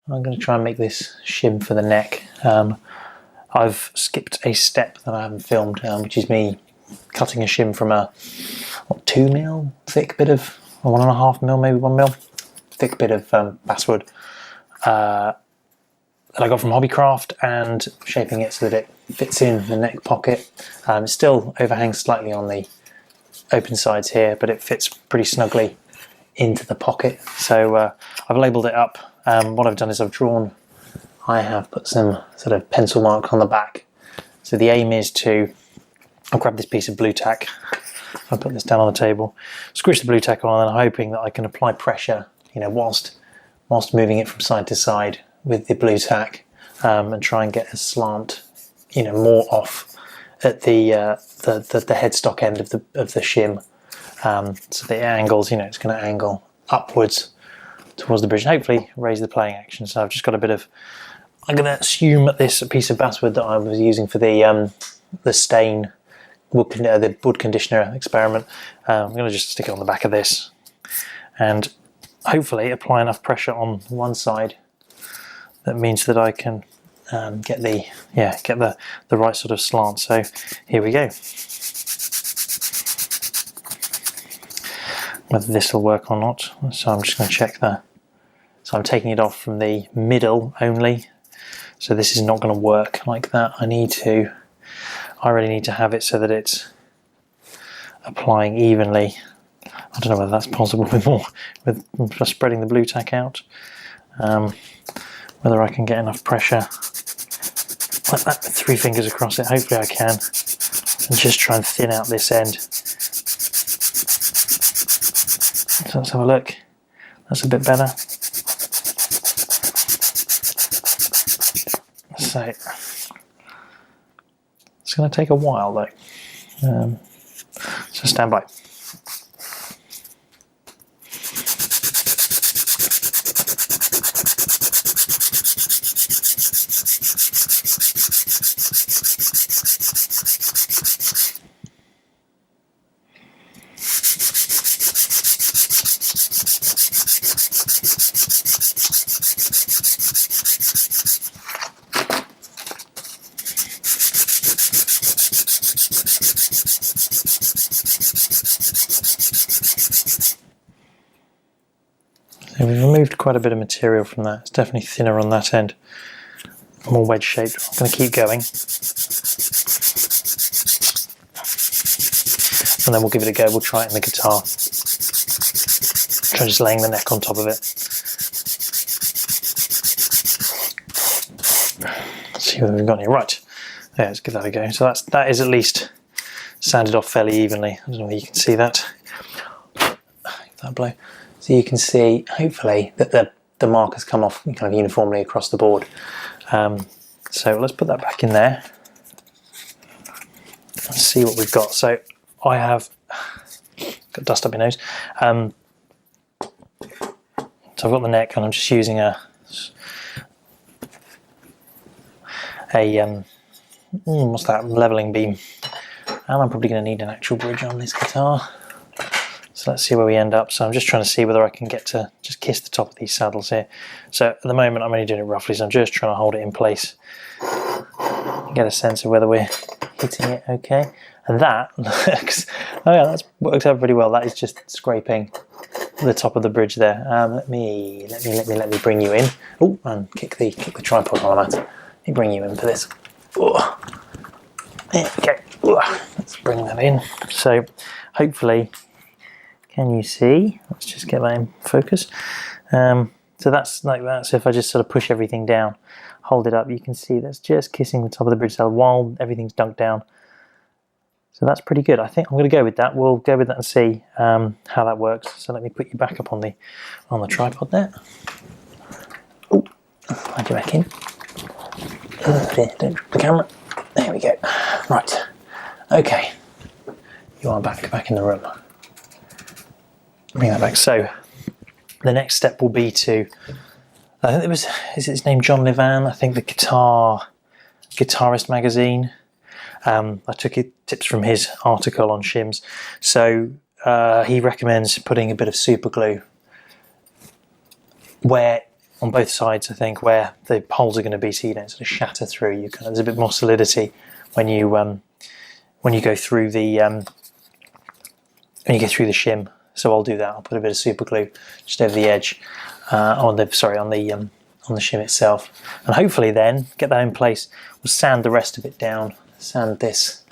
I'm going to try and make this shim for the neck. I've skipped a step that I haven't filmed, which is me cutting a shim from a 2mm thick bit of, or 1.5mm, maybe 1mm thick bit of basswood that I got from Hobbycraft, and shaping it so that it fits in the neck pocket. It still overhangs slightly on the open sides here, but it fits pretty snugly into the pocket. So I've labelled it up. What I've done is I have put some sort of pencil marks on the back. So the aim is I'll grab this piece of blue tack, I'll put this down on the table, squish the blue tack on, and I'm hoping that I can apply pressure, whilst moving it from side to side with the blue tack, and try and get a slant, more off at the headstock end of the shim, so that it angles. It's going to angle upwards towards the bridge and hopefully raise the playing action. So I've just got a bit of. I'm going to assume that this piece of basswood that I was using for the stain the wood conditioner experiment. I'm going to just stick it on the back of this, and hopefully apply enough pressure on one side that means that I can get the right sort of slant. So here we go. Whether this will work or not, so I'm just going to check that. So I'm taking it off from the middle only, so this is not going to work like that. I really need to have it so that it's applying evenly. I don't know whether that's possible with spreading the blue tack out. Whether I can get enough pressure like that with 3 fingers across it. Hopefully I can. And just try and thin out this end. So let's have a look. That's a bit better. So it's going to take a while though. So stand by. So we've removed quite a bit of material from that. It's definitely thinner on that end, more wedge shaped. I'm going to keep going, and then we'll give it a go. We'll try it in the guitar. Try just laying the neck on top of it. See whether we've got any. Right, yeah, let's give that a go. So that is at least sanded off fairly evenly. I don't know if you can see that. Give that a blow. So you can see, hopefully, that the mark has come off kind of uniformly across the board. So let's put that back in there. Let's see what we've got. So I have got dust up your nose. So I've got the neck, and I'm just using what's that, leveling beam. And I'm probably going to need an actual bridge on this guitar. So let's see where we end up. So I'm just trying to see whether I can get to just kiss the top of these saddles here. So at the moment I'm only doing it roughly, so I'm just trying to hold it in place. Get a sense of whether we're hitting it okay. And that looks, oh yeah, that's worked out pretty well. That is just scraping the top of the bridge there. Let me bring you in. Oh, and kick the tripod while I'm at it. Let me bring you in for this. Oh. There we go. Oh. Let's bring that in. So hopefully, can you see? Let's just get that in focus. So that's like that. So if I just sort of push everything down, hold it up, you can see that's just kissing the top of the bridge saddle while everything's dunked down. So that's pretty good. I think I'm going to go with that. We'll go with that and see how that works. So let me put you back up on the tripod there. Oh, plug you back in. Don't drop the camera. There we go. Right. Okay. You are back in the room. Bring that back. So the next step will be to, I think is his name John Levan? I think the Guitarist magazine. I took tips from his article on shims. So he recommends putting a bit of super glue where on both sides, I think, where the holes are going to be, so you don't sort of shatter through. There's a bit more solidity when you go through the shim. So I'll do that. I'll put a bit of super glue just over the edge on the shim itself, and hopefully then get that in place. We'll sand the rest of it down. Sand these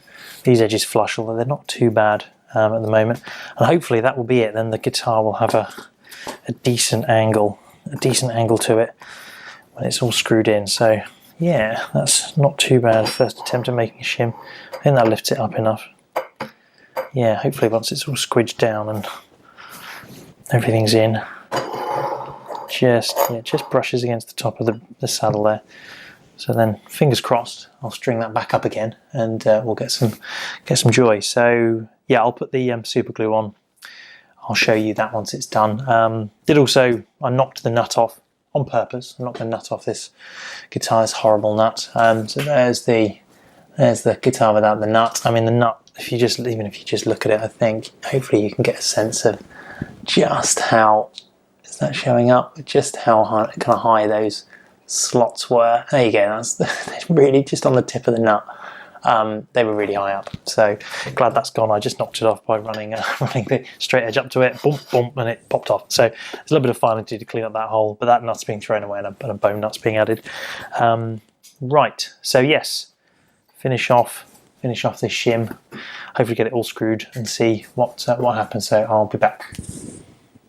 edges flush, although they're not too bad at the moment. And hopefully that will be it. Then the guitar will have a decent angle to it when it's all screwed in. So yeah, that's not too bad. First attempt at making a shim. I think that lifts it up enough. Yeah, hopefully once it's all squidged down and everything's in, just brushes against the top of the saddle there. So then, fingers crossed, I'll string that back up again, and we'll get some joy. So yeah, I'll put the super glue on. I'll show you that once it's done. I knocked the nut off on purpose. I knocked the nut off this guitar's horrible nut. So there's the guitar without the nut. I mean, the nut, even if you just look at it, I think hopefully you can get a sense of just how, is that showing up? Just how high those slots were. There you go. That's really just on the tip of the nut. They were really high up, so glad that's gone. I just knocked it off by running the straight edge up to it, boom, boom, and it popped off. So there's a little bit of filing to do to clean up that hole, but that nut's being thrown away and a bone nut's being added. Right, so yes, finish off this shim, hopefully get it all screwed and see what happens. So I'll be back.